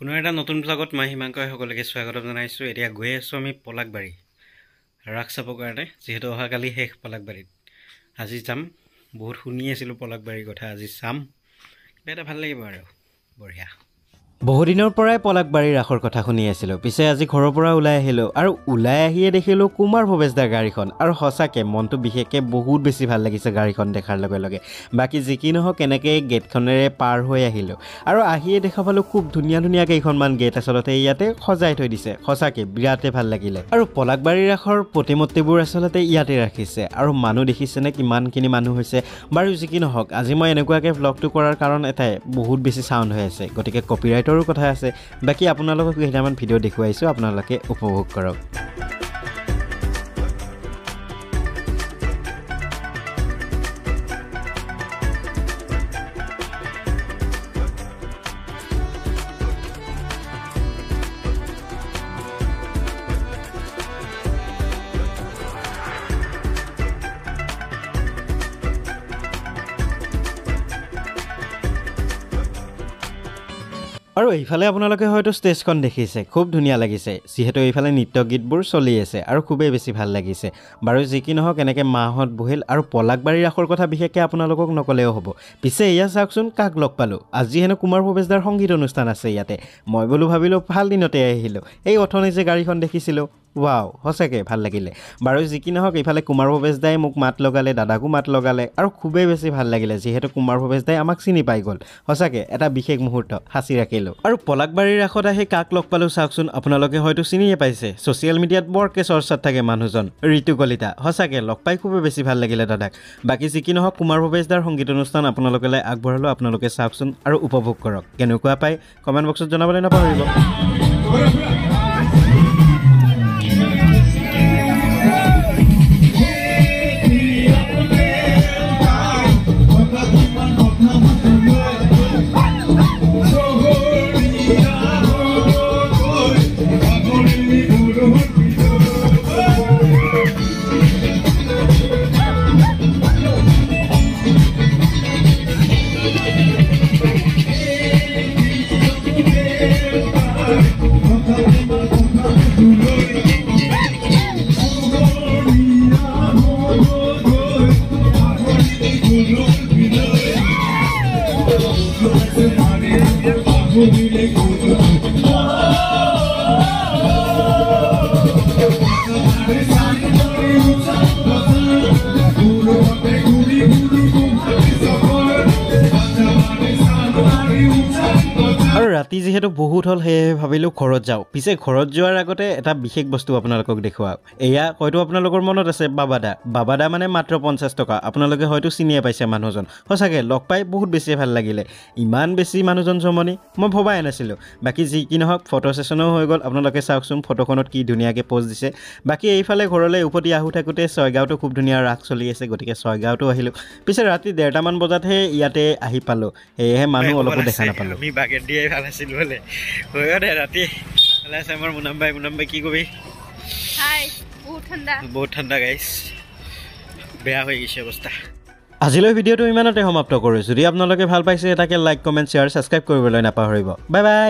পুনৰ এটা নতুন ব্লগত মই হিমাংকই সকলোকে স্বাগতম জনাইছোঁ। এতিয়া গৈ আছোঁ আমি পলাকবাৰী ৰাস চাবৰ কাৰণে, যিহেতু অহাকালি শেষ পলাকবাৰীত। আজি যাম, বহুত শুনি আছিলোঁ পলাকবাৰীৰ কথা, আজি চাম, কিবা এটা ভাল লাগিব আৰু বঢ়িয়া। বহুদিনৰ পৰাই পলাকবাৰীৰ ৰাসৰ কথা শুনি আছিলোঁ, পিছে আজি ঘৰৰ পৰা ওলাই আহিলোঁ আৰু ওলাই আহিয়ে দেখিলোঁ কুমাৰ ভৱেশদাৰ গাড়ীখন, আৰু সঁচাকৈ মনটো বিশেষকৈ বহুত বেছি ভাল লাগিছে গাড়ীখন দেখাৰ লগে লগে। বাকী যি কি নহওক এনেকৈ গেটখনেৰে পাৰ হৈ আহিলোঁ আৰু আহিয়ে দেখা পালোঁ খুব ধুনীয়া ধুনীয়া কেইখনমান গেট আচলতে ইয়াতে সজাই থৈ দিছে, সঁচাকৈ বিৰাটেই ভাল লাগিলে। আৰু পলাকবাৰীৰ ৰাসৰ প্ৰতিমূৰ্তিবোৰ আচলতে ইয়াতে ৰাখিছে, আৰু মানুহ দেখিছেনে কিমানখিনি মানুহ হৈছে। বাৰু যি কি নহওক আজি মই এনেকুৱাকৈ ভ্লগটো কৰাৰ কাৰণ এটাই, বহুত বেছি চাউণ্ড হৈ আছে, গতিকে কপিৰাইট কথা আছে। বাকী আপোনালোকক কেইটামান ভিডিঅ' দেখুৱাইছোঁ, আপোনালোকে উপভোগ কৰক। আৰু এইফালে আপোনালোকে হয়তো ষ্টেজখন দেখিছে, খুব ধুনীয়া লাগিছে, যিহেতু এইফালে নৃত্য গীতবোৰ চলি আছে আৰু খুবেই বেছি ভাল লাগিছে। বাৰু যি কি নহওক এনেকৈ মাহঁত বহিল, আৰু পলাকবাৰীৰ ৰাসৰ কথা বিশেষকৈ আপোনালোকক নকলেও হ'ব। পিছে এয়া চাওকচোন কাক লগ পালোঁ, আজি হেনো কুমাৰ ভৱেশদাৰ সংগীত অনুষ্ঠান আছে ইয়াতে। মই বোলো ভাবিলোঁ ভাল দিনতে আহিলোঁ, এই অথনি যে গাড়ীখন দেখিছিলোঁ, ৱাও সঁচাকৈ ভাল লাগিলে। বাৰু যি কি নহওক এইফালে কুমাৰ ভৱেশদাই মোক মাত লগালে, দাদাকো মাত লগালে, আৰু খুবেই বেছি ভাল লাগিলে, যিহেতু কুমাৰ ভৱেশদাই আমাক চিনি পাই গ'ল। সঁচাকৈ এটা বিশেষ মুহূৰ্ত, সাঁচি ৰাখিলোঁ। আৰু পলাকবাৰীৰ ৰাসত আহি কাক লগ পালোঁ চাওকচোন, আপোনালোকে হয়তো চিনিয়ে পাইছে, ছ'চিয়েল মিডিয়াত বৰকৈ চৰ্চাত থাকে মানুহজন, ঋতু কলিতা। সঁচাকৈ লগ পাই খুবেই বেছি ভাল লাগিলে দাদাক। বাকী যি কি নহওক কুমাৰ ভৱেশদাৰ সংগীত অনুষ্ঠান আপোনালোকলৈ আগবঢ়ালোঁ, আপোনালোকে চাওকচোন আৰু উপভোগ কৰক। কেনেকুৱা পায় কমেণ্ট বক্সত জনাবলৈ নাপাহৰিব। আৰু ৰাতি যিহেতু বহুত হ'ল সেয়েহে ভাবিলোঁ ঘৰত যাওঁ। পিছে ঘৰত যোৱাৰ আগতে এটা বিশেষ বস্তু আপোনালোকক দেখুৱাওক। এয়া হয়তো আপোনালোকৰ মনত আছে বাবাদা। বাবাদা মানে মাত্ৰ 50 টকা। আপোনালোকে হয়তো চিনিয়ে পাইছে মানুহজন। সঁচাকৈ লগ পাই বহুত বেছি ভাল লাগিলে, ইমান বেছি মানুহজন জমনি মই ভবাই নাছিলোঁ। বাকী যি কি নহওক ফটো ছেশ্যনো হৈ গ'ল, আপোনালোকে চাওকচোন ফটোখনত কি ধুনীয়াকৈ প'জ দিছে। বাকী এইফালে ঘৰলৈ উভতি আহোঁ থাকোঁতে ছয়গাঁৱতো খুব ধুনীয়া ৰাস চলি আছে, গতিকে ছয়গাঁৱতো আহিলোঁ। পিছে ৰাতি 1:30মান বজাতহে ইয়াতে আহি পালোঁ, সেয়েহে মানুহ অলপো দেখা নাপালোঁ। আমি বাগেট দিয়াই ভাল আছিল বোলে, হৈ দে ৰাতি ভালে আছে আমাৰ মুনাম বাই কি কবি? বহুত ঠাণ্ডা গাইছ, বেয়া হৈ গৈছে অৱস্থা। আজিলৈ ভিডিঅ'টো ইমানতে সমাপ্ত কৰোঁ। যদি আপোনালোকে ভাল পাইছে এটাকে লাইক, কমেণ্ট, শ্বেয়াৰ, ছাবস্ক্ৰাইব কৰিবলৈ নাপাহৰিব। Bye bye.